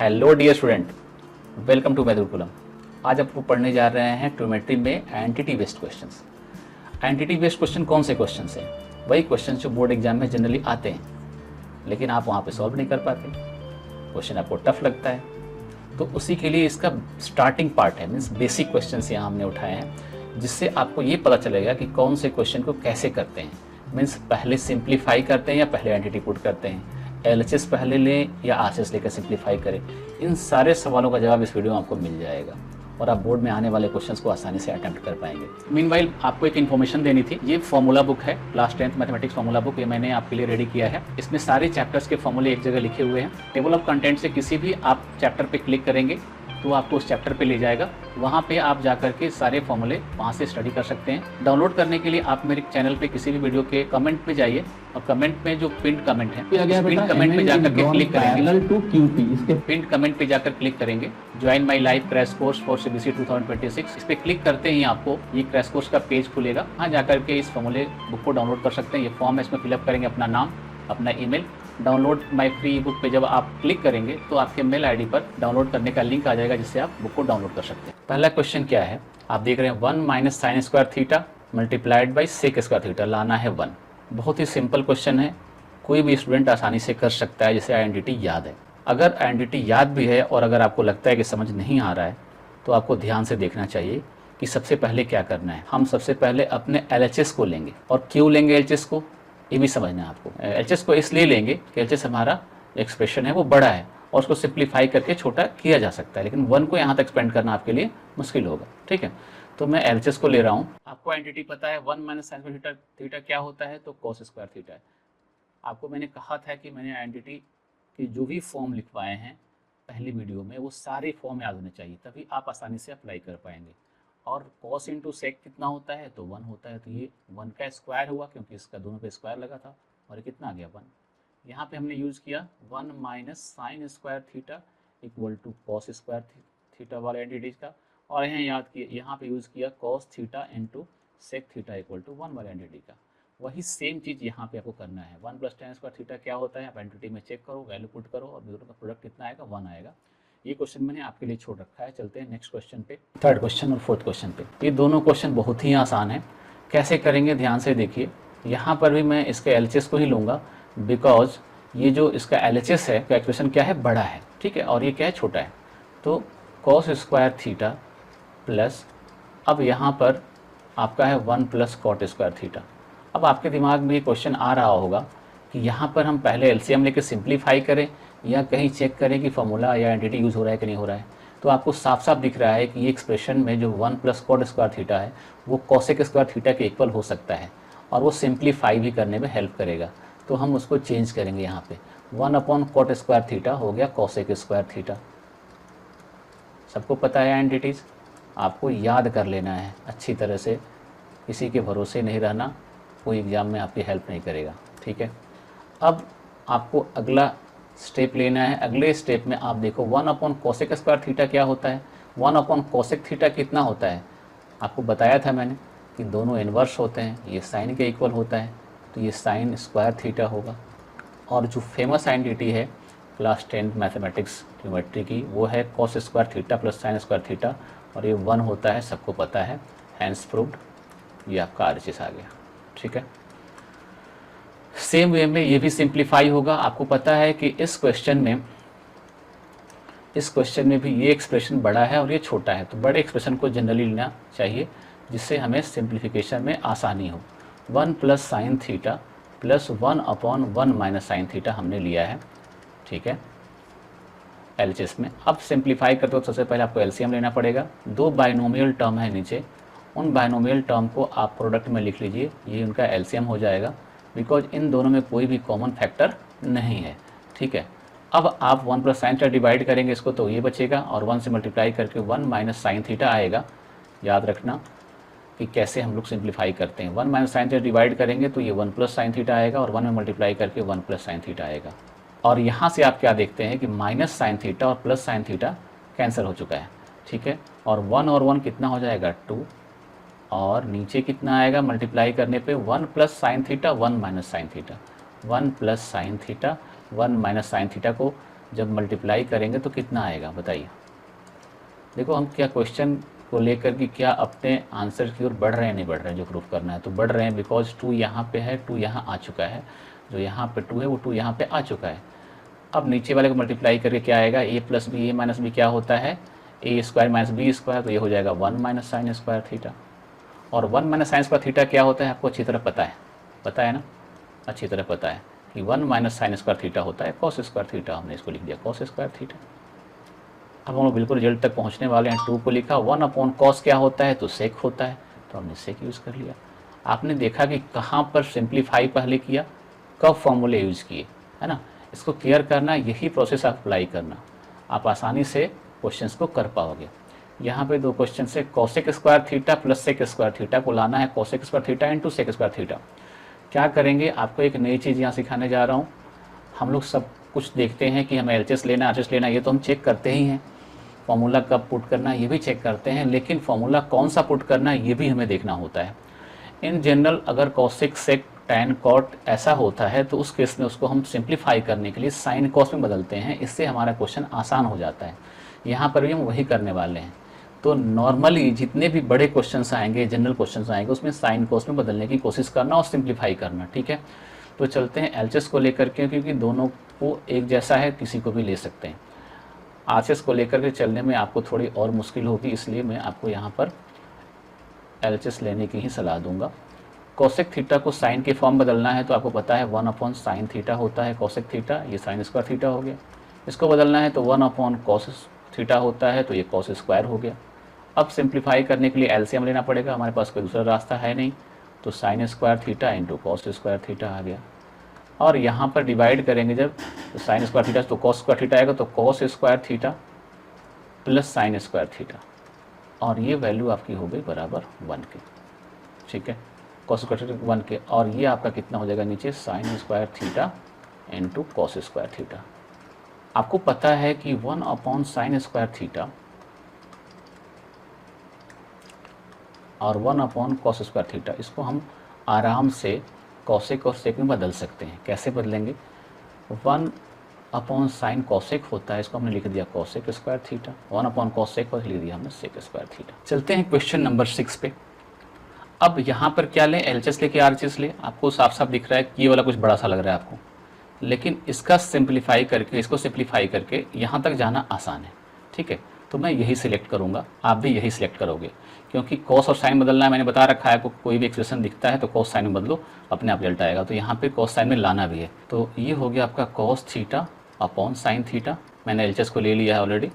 Hello dear student, welcome to मैथुकुलम। आज आपको पढ़ने जा रहे हैं ट्रिग्नोमेट्री में identity based questions. Identity based question कौन से क्वेश्चन हैं? वही क्वेश्चन जो बोर्ड एग्जाम में जनरली आते हैं, लेकिन आप वहाँ पे सॉल्व नहीं कर पाते, क्वेश्चन आपको टफ लगता है। तो उसी के लिए इसका स्टार्टिंग पार्ट है, मीन्स बेसिक क्वेश्चन यहाँ हमने उठाए हैं, जिससे आपको ये पता चलेगा कि कौन से क्वेश्चन को कैसे करते हैं। मीन्स पहले सिंप्लीफाई करते हैं या पहले एंटिटी पुट करते हैं, एलएचएस पहले लें या आरएचएस लेकर सिंप्लीफाई करें। इन सारे सवालों का जवाब इस वीडियो में आपको मिल जाएगा और आप बोर्ड में आने वाले क्वेश्चंस को आसानी से अटेम्प्ट कर पाएंगे। मीनवाइल आपको एक इन्फॉर्मेशन देनी थी। ये फॉर्मूला बुक है, class 10th mathematics formula book, ये मैंने आपके लिए रेडी किया है। इसमें सारे चैप्टर्स के फॉर्मूले एक जगह लिखे हुए हैं। टेबल ऑफ कंटेंट से किसी भी आप चैप्टर पे क्लिक करेंगे तो आपको उस चैप्टर पे ले जाएगा। वहाँ पे आप जाकर के सारे फॉर्मूले वहाँ से स्टडी कर सकते हैं। डाउनलोड करने के लिए आप मेरे चैनल पे किसी भी वीडियो के कमेंट पे जाइए और कमेंट में जो पिन कमेंट है, पिन कमेंट पे जाकर के क्लिक करेंगे। पिन कमेंट पे जाकर क्लिक करेंगे, join my live crash course for CBSE 2026। इस पे क्लिक करते ही आपको ये क्रैश कोर्स का पेज खुलेगा। वहाँ जाकर के इस फॉर्मूले बुक को डाउनलोड कर सकते हैं। ये फॉर्म है, इसमें फिलअप करेंगे अपना नाम, अपना email. Download my free book पे जब आप क्लिक करेंगे तो आपके मेल आईडी पर डाउनलोड करने का लिंक आ जाएगा, जिससे आप बुक को डाउनलोड कर सकते हैं। पहला क्वेश्चन क्या है, आप देख रहे हैं 1 minus sine square theta multiplied by sec square theta, लाना है 1। बहुत ही सिंपल क्वेश्चन है, कोई भी स्टूडेंट आसानी से कर सकता है, जिसे आइडेंटिटी याद है। अगर आइडेंटिटी याद भी है और अगर आपको लगता है कि समझ नहीं आ रहा है, तो आपको ध्यान से देखना चाहिए कि सबसे पहले क्या करना है। हम सबसे पहले अपने एलएचएस को लेंगे। और क्यों लेंगे एलएचएस को, ये भी समझना है आपको। एलएचएस को इसलिए लेंगे कि एलएचएस हमारा एक्सप्रेशन है वो बड़ा है और उसको सिंप्लीफाई करके छोटा किया जा सकता है, लेकिन 1 को यहाँ तक एक्सपेंड करना आपके लिए मुश्किल होगा। ठीक है, तो मैं एलएचएस को ले रहा हूँ। आपको एंटिटी पता है 1 माइनस साइन स्क्वायर थीटा क्या होता है, तो कॉस स्क्वायर थीटा है। आपको मैंने कहा था कि मैंने आइडेंटिटी की जो भी फॉर्म लिखवाए हैं पहली वीडियो में, वो सारे फॉर्म याद होने चाहिए, तभी आप आसानी से अप्लाई कर पाएंगे। और कॉस इंटू सेक कितना होता है, तो 1 होता है। तो ये 1 का स्क्वायर हुआ, क्योंकि इसका दोनों पे स्क्वायर लगा था, और ये कितना आ गया 1। यहाँ पे हमने यूज़ किया 1 minus sine square theta equal to cos square theta वाले एंटिटीज का, और यहाँ याद किया, यहाँ पे यूज़ किया cos theta into sec theta equal to 1 वाले एंटिटी का। वही सेम चीज़ यहाँ पे आपको करना है। 1 प्लस टेन स्क्वायर थीटा क्या होता है, आप एंटिटी में चेक करो, वैल्यू पुट करो और दोनों का प्रोडक्ट कितना आएगा, 1 आएगा। ये क्वेश्चन मैंने आपके लिए छोड़ रखा है। चलते हैं नेक्स्ट क्वेश्चन पे, थर्ड क्वेश्चन और फोर्थ क्वेश्चन पे। ये दोनों क्वेश्चन बहुत ही आसान है। कैसे करेंगे ध्यान से देखिए। यहाँ पर भी मैं इसके एलएचएस को ही लूँगा, बिकॉज ये जो इसका एलएचएस है, का एक्सप्रेशन क्या है, बड़ा है। ठीक है, और ये क्या है, छोटा है। तो कॉस स्क्वायर थीटा प्लस, अब यहाँ पर आपका है 1 प्लस कॉट स्क्वायर थीटा। अब आपके दिमाग में ये क्वेश्चन आ रहा होगा कि यहाँ पर हम पहले एलसीएम लेके सिंप्लीफाई करें या कहीं चेक करें कि फॉर्मूला या एंटिटी यूज़ हो रहा है कि नहीं हो रहा है। तो आपको साफ साफ दिख रहा है कि ये एक्सप्रेशन में जो 1 प्लस कॉट स्क्वायर थीटा है वो कॉसेक स्क्वायर थीटा के इक्वल हो सकता है, और वो सिंप्लीफाई भी करने में हेल्प करेगा। तो हम उसको चेंज करेंगे। यहाँ पे 1 अपॉन कॉट स्क्वायर थीटा हो गया कॉसेक स्क्वायर थीटा। सबको पता है एंटिटीज़, आपको याद कर लेना है अच्छी तरह से, किसी के भरोसे नहीं रहना, कोई एग्ज़ाम में आपकी हेल्प नहीं करेगा। ठीक है, अब आपको अगला स्टेप लेना है। अगले स्टेप में आप देखो 1 अपॉन कोसेक स्क्वायर थीटा क्या होता है, 1 अपॉन कोसेक थीटा कितना होता है, आपको बताया था मैंने कि दोनों इन्वर्स होते हैं, ये साइन के इक्वल होता है, तो ये साइन स्क्वायर थीटा होगा। और जो फेमस आइडेंटिटी है क्लास 10 मैथमेटिक्स ज्योमेट्री की, वो है cos square theta plus sine square theta, और ये 1 होता है, सबको पता है, हैंस प्रूव्ड, ये आपका आरएचएस आ गया। ठीक है, सेम वे में ये भी सिंप्लीफाई होगा। आपको पता है कि इस क्वेश्चन में भी ये एक्सप्रेशन बड़ा है और ये छोटा है, तो बड़े एक्सप्रेशन को जनरली लेना चाहिए, जिससे हमें सिंप्लीफिकेशन में आसानी हो। 1 plus sine theta plus 1 upon 1 minus sine theta हमने लिया है। ठीक है, एलएचएस में। अब सिंप्लीफाई करते वक्त सबसे पहले आपको एलसीएम लेना पड़ेगा। 2 बाइनोमियल टर्म है नीचे, उन बाइनोमियल टर्म को आप प्रोडक्ट में लिख लीजिए, ये उनका एलसीएम हो जाएगा, बिकॉज इन दोनों में कोई भी कॉमन फैक्टर नहीं है। ठीक है, अब आप 1 प्लस साइन थीटा डिवाइड करेंगे इसको, तो ये बचेगा, और 1 से मल्टीप्लाई करके 1 माइनस साइन थीटा आएगा। याद रखना कि कैसे हम लोग सिंप्लीफाई करते हैं। 1 माइनस साइन थीटा डिवाइड करेंगे तो ये 1 प्लस साइन थीटा आएगा, और 1 में मल्टीप्लाई करके 1 प्लस साइन थीटा आएगा। और यहाँ से आप क्या देखते हैं कि माइनस साइन थीटा और प्लस साइन थीटा कैंसिल हो चुका है। ठीक है, और 1 और 1 कितना हो जाएगा, 2, और नीचे कितना आएगा मल्टीप्लाई करने पे 1 plus sine theta 1 minus sine theta, 1 plus sine theta 1 minus sine theta को जब मल्टीप्लाई करेंगे तो कितना आएगा बताइए। देखो हम क्या क्वेश्चन को लेकर कि क्या अपने आंसर की ओर बढ़ रहे हैं नहीं बढ़ रहे हैं, जो प्रूफ करना है तो बढ़ रहे हैं, बिकॉज 2 यहाँ पे है, 2 यहाँ आ चुका है, जो यहाँ पे 2 है वो 2 यहाँ पे आ चुका है। अब नीचे वाले को मल्टीप्लाई करके क्या आएगा, ए प्लस बी, ए माइनस बी क्या होता है, ए स्क्वायर माइनस बी स्क्वायर, तो ये हो जाएगा 1 माइनस साइन स्क्वायर थीटा। और 1 माइनस साइन स्क्वायर थीटा क्या होता है आपको अच्छी तरह पता है ना, अच्छी तरह पता है कि 1 माइनस साइन स्क्वायर थीटा होता है कॉस स्क्वायर थीटा, हमने इसको लिख दिया कॉस स्क्वायर थीटा। अब हम लोग बिल्कुल रिजल्ट तक पहुंचने वाले हैं। 2 को लिखा, 1 अपॉन कॉस क्या होता है, तो सेक होता है, तो हमने सेक यूज़ कर लिया। आपने देखा कि कहाँ पर सिंप्लीफाई पहले किया, कब फॉर्मूले यूज़ किए, है ना। इसको क्लियर करना, यही प्रोसेस आप अप्लाई करना, आप आसानी से क्वेश्चंस को कर पाओगे। यहाँ पे 2 क्वेश्चन से cosec square theta plus sec square theta को लाना है cosec square theta into sec square theta. क्या करेंगे, आपको एक नई चीज़ यहाँ सिखाने जा रहा हूँ। हम लोग सब कुछ देखते हैं कि हमें एलएचएस लेना आरएचएस लेना, ये तो हम चेक करते ही हैं, फॉर्मूला कब पुट करना ये भी चेक करते हैं, लेकिन फॉर्मूला कौन सा पुट करना ये भी हमें देखना होता है। इन जनरल अगर कॉसेक सेक टैन कॉट ऐसा होता है तो उस केस में उसको हम सिंप्लीफाई करने के लिए साइन कॉस में बदलते हैं, इससे हमारा क्वेश्चन आसान हो जाता है। यहाँ पर भी हम वही करने वाले हैं। तो नॉर्मली जितने भी बड़े क्वेश्चंस आएंगे, जनरल क्वेश्चंस आएंगे, उसमें साइन कॉस में बदलने की कोशिश करना और सिंप्लीफाई करना, ठीक है। तो चलते हैं एलएचएस को लेकर के, क्योंकि दोनों को एक जैसा है, किसी को भी ले सकते हैं। आरएचएस को लेकर के चलने में आपको थोड़ी और मुश्किल होगी, इसलिए मैं आपको यहाँ पर एलएचएस लेने की ही सलाह दूंगा। कॉसेक थीटा को साइन के फॉर्म बदलना है तो आपको पता है 1 अपॉन साइन थीटा होता है कॉसेक थीटा, ये साइन स्क्वायर थीटा हो गया। इसको बदलना है तो 1 अपॉन कॉस थीटा होता है, तो ये कॉस स्क्वायर हो गया। अब सिंप्लीफाई करने के लिए एलसीएम लेना पड़ेगा, हमारे पास कोई दूसरा रास्ता है नहीं, तो sine square theta into cos square theta आ गया। और यहाँ पर डिवाइड करेंगे जब, तो साइन स्क्वायर थीटा तो कॉस स्क्वायर थीटा आएगा, तो cos square theta plus sine square theta, और ये वैल्यू आपकी हो गई बराबर 1 के, ठीक है, कॉस स्क्वायर थीटा 1 के। और ये आपका कितना हो जाएगा नीचे, sign square theta into cos square theta. आपको पता है कि 1 अपॉन साइन स्क्वायर थीटा और 1 अपॉन कॉस स्क्वायर थीटा, इसको हम आराम से कॉसेक और सेक में बदल सकते हैं। कैसे बदलेंगे, 1 अपॉन साइन कॉसेक होता है, इसको हमने लिख दिया cosec square theta, 1 upon cosec और लिख दिया हमने सेक स्क्वायर थीटा। चलते हैं क्वेश्चन नंबर 6 पे। अब यहाँ पर क्या लें, एलएचएस ले के आरएचएस ले, आपको साफ साफ दिख रहा है कि ये वाला कुछ बड़ा सा लग रहा है आपको, लेकिन इसका सिंप्लीफाई करके, इसको सिंप्लीफाई करके यहाँ तक जाना आसान है, ठीक है। तो मैं यही सिलेक्ट करूँगा, आप भी यही सिलेक्ट करोगे, क्योंकि कॉस और साइन बदलना है, मैंने बता रखा है आपको, कोई भी एक्सप्रेशन दिखता है तो कॉस साइन में बदलो, अपने आप रिजल्ट आएगा। तो यहाँ पे कॉस साइन में लाना भी है, तो ये हो गया आपका cos theta upon sine theta, मैंने एलएचएस को ले लिया है ऑलरेडी,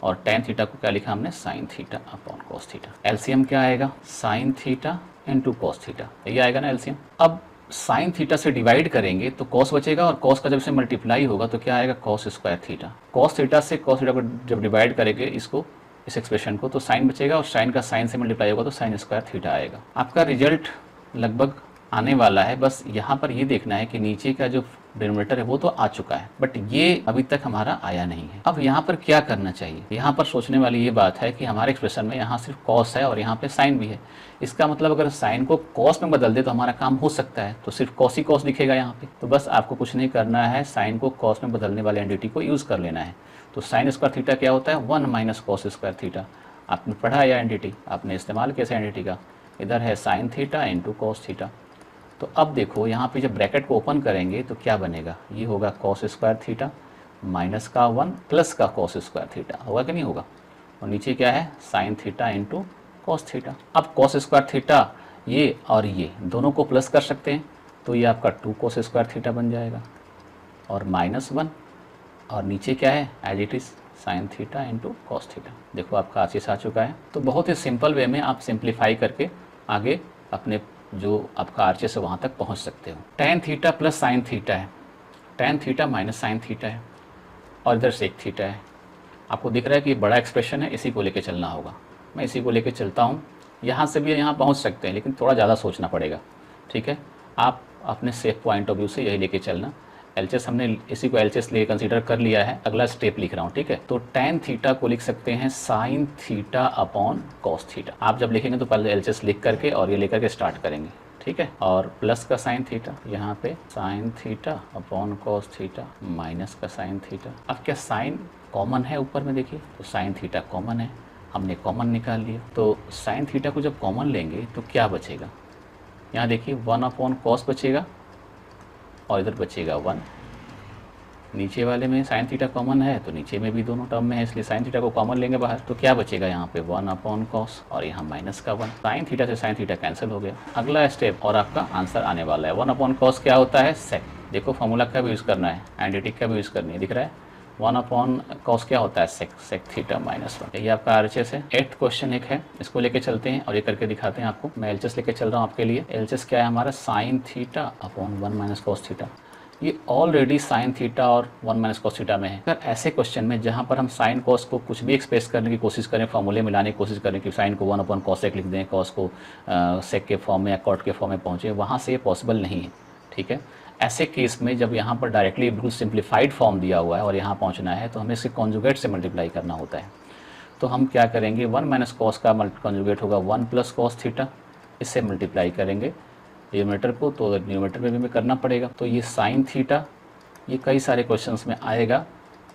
और टैन थीटा को क्या लिखा हमने, sine theta upon cos theta. LCM क्या आएगा, sign theta into cos theta, ये आएगा ना एलसीएम। अब साइन थीटा से डिवाइड करेंगे तो कॉस बचेगा, और कॉस का जब से मल्टीप्लाई होगा तो क्या आएगा, cos square theta. Cos theta से कॉस थीटा को जब डिवाइड करेंगे इसको, इस एक्सप्रेशन को, तो साइन बचेगा, और साइन का साइन से मल्टीप्लाई होगा तो साइन स्क्वायर थीटा आएगा। आपका रिजल्ट लगभग आने वाला है, बस यहाँ पर ये देखना है कि नीचे का जो डिनोमिनेटर है वो तो आ चुका है, बट ये अभी तक हमारा आया नहीं है। अब यहाँ पर क्या करना चाहिए, यहाँ पर सोचने वाली ये बात है कि हमारे एक्सप्रेशन में यहाँ सिर्फ कॉस है और यहाँ पे साइन भी है, इसका मतलब अगर साइन को कॉस में बदल दे तो हमारा काम हो सकता है, तो सिर्फ कॉस ही कॉस दिखेगा यहाँ पे। तो बस आपको कुछ नहीं करना है, साइन को कॉस में बदलने वाले एंटिटी को यूज़ कर लेना है। तो साइन स्क्वायर थीटा क्या होता है, 1 माइनस कॉस स्क्वायर थीटा। आपने पढ़ा या एंटिटी, आपने इस्तेमाल किया एंटिटी का, इधर है sign theta into cos theta. तो अब देखो यहाँ पे जब ब्रैकेट को ओपन करेंगे तो क्या बनेगा, ये होगा कॉस स्क्वायर थीटा माइनस का 1 प्लस का कॉस स्क्वायर थीटा, होगा कि नहीं होगा। और नीचे क्या है, sign theta into cos theta. अब कॉस स्क्वायर थीटा ये और ये दोनों को प्लस कर सकते हैं, तो ये आपका 2 कॉस स्क्वायर थीटा बन जाएगा, और -1, और नीचे क्या है, as it is sine theta into cos theta. देखो आपका आरएचएस आ चुका है। तो बहुत ही सिंपल वे में आप सिंप्लीफाई करके आगे अपने जो आपका आरएचएस है वहाँ तक पहुँच सकते हो। Tan theta plus sine theta है, tan theta minus sine theta है, और इधर सेक थीटा है। आपको दिख रहा है कि ये बड़ा एक्सप्रेशन है, इसी को लेके चलना होगा। मैं इसी को लेके चलता हूँ, यहाँ से भी यहाँ पहुँच सकते हैं, लेकिन थोड़ा ज़्यादा सोचना पड़ेगा, ठीक है। आप अपने सेफ पॉइंट ऑफ व्यू से यही लेके चलना। एलएचएस हमने इसी को एलएचएस ले कंसीडर कर लिया है, अगला स्टेप लिख रहा हूँ, ठीक है। तो टैन थीटा को लिख सकते हैं sine theta upon cos theta. आप जब लिखेंगे तो पहले एलएचएस लिख करके और ये लेकर के स्टार्ट करेंगे, ठीक है, और प्लस का साइन थीटा, यहाँ पे sine theta upon cos theta minus का साइन थीटा। अब क्या साइन कॉमन है ऊपर में, देखिए तो साइन थीटा कॉमन है, हमने कॉमन निकाल लिया। तो साइन थीटा को जब कॉमन लेंगे तो क्या बचेगा, यहाँ देखिए 1 अपॉन कॉस बचेगा और इधर बचेगा 1। नीचे वाले में साइन थीटा कॉमन है तो नीचे में भी दोनों टर्म में है, इसलिए साइन थीटा को कॉमन लेंगे बाहर, तो क्या बचेगा यहाँ पे 1 अपॉन कॉस और यहाँ माइनस का 1। साइन थीटा से साइन थीटा कैंसिल हो गया। अगला स्टेप और आपका आंसर आने वाला है। 1 अपॉन कॉस क्या होता है, सेक। देखो फॉर्मूला का भी यूज़ करना है, एंटिटी का भी यूज़ करनी है, दिख रहा है। 1 अपॉन कॉस क्या होता है, सेक थीटा माइनस 1। ये आपका RHS है। 8th क्वेश्चन एक है, इसको लेके चलते हैं और ये करके दिखाते हैं आपको। मैं LHS लेके चल रहा हूँ आपके लिए। LHS क्या है हमारा, sine theta upon 1 minus cos theta. ये ऑलरेडी साइन थीटा और 1 माइनस कॉस थीटा में है। अगर ऐसे क्वेश्चन में जहाँ पर हम साइन कॉस को कुछ भी एक्सप्रेस करने की कोशिश करें, फॉर्मूले मिलाने की कोशिश करें कि साइन को 1 अपॉन कॉस सेक लिख दें, कॉस को सेक के फॉर्म में या कॉट के फॉर्म में पहुँचे, वहाँ से ये पॉसिबल नहीं है। ठीक है, ऐसे केस में जब यहाँ पर डायरेक्टली बिल्कुल सिंप्लीफाइड फॉर्म दिया हुआ है और यहाँ पहुँचना है तो हमें इसके कॉन्जुगेट से मल्टीप्लाई करना होता है। तो हम क्या करेंगे, 1 माइनस कॉस का कॉन्जुगेट होगा 1 प्लस कॉस थीटा, इससे मल्टीप्लाई करेंगे न्यूमरेटर को, तो न्यूमरेटर में भी हमें करना पड़ेगा। तो ये साइन थीटा, ये कई सारे क्वेश्चंस में आएगा।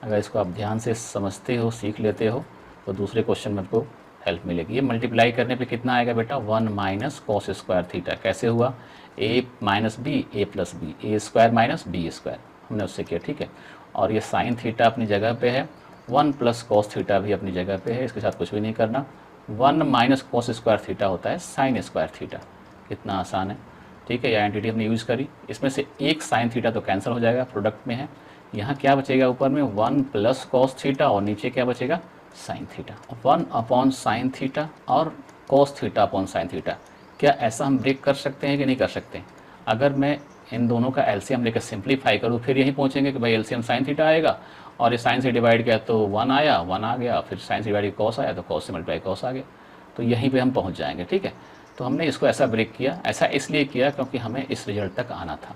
अगर इसको आप ध्यान से समझते हो, सीख लेते हो, तो दूसरे क्वेश्चन में आपको हेल्प मिलेगी। ये मल्टीप्लाई करने पे कितना आएगा बेटा, 1 माइनस कॉस स्क्वायर थीटा। कैसे हुआ, a minus B, A plus B, A square minus B square, हमने उससे किया। ठीक है, और ये साइन थीटा अपनी जगह पे है, 1 प्लस कॉस थीटा भी अपनी जगह पे है, इसके साथ कुछ भी नहीं करना। 1 माइनस कॉस स्क्वायर थीटा होता है साइन स्क्वायर थीटा। कितना आसान है। ठीक है, यह एंटिटी हमने यूज़ करी, इसमें से एक साइन थीटा तो कैंसिल हो जाएगा, प्रोडक्ट में है। यहाँ क्या बचेगा, ऊपर में 1 प्लस कॉस थीटा और नीचे क्या बचेगा, sine theta. 1 upon sine theta और cos theta upon sine theta. क्या ऐसा हम ब्रेक कर सकते हैं कि नहीं कर सकते? अगर मैं इन दोनों का एलसीएम लेकर सिंप्लीफाई करूँ, फिर यही पहुँचेंगे कि भाई एलसीएम साइन थीटा आएगा और ये साइन से डिवाइड किया तो 1 आया, 1 आ गया, फिर साइन से डिवाइड कॉस आया तो कॉस से मल्टीप्लाई कॉस आ गया, तो यहीं पे हम पहुँच जाएंगे। ठीक है, तो हमने इसको ऐसा ब्रेक किया, ऐसा इसलिए किया क्योंकि हमें इस रिजल्ट तक आना था।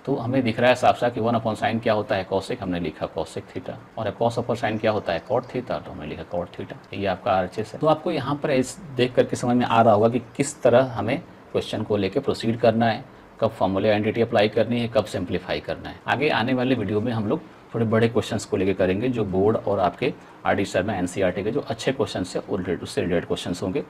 तो हमें दिख रहा है साफ साफ कि 1 अपॉन साइन क्या होता है, कॉसेक, हमने लिखा कॉसेक थीटा, और कॉस अपॉन साइन क्या होता है, कॉट थीटा, तो हमने लिखा कॉट थीटा। ये आपका RHS है। तो आपको यहाँ पर इस देख करके समझ में आ रहा होगा कि किस तरह हमें क्वेश्चन को लेकर प्रोसीड करना है, कब फॉर्मूले एंटिटी अप्लाई करनी है, कब सिंप्लीफाई करना है। आगे आने वाले वीडियो में हम लोग थोड़े बड़े क्वेश्चंस को लेकर करेंगे, जो बोर्ड और आपके RD सर में NCERT के जो अच्छे क्वेश्चन है उससे रिलेटेड क्वेश्चन होंगे।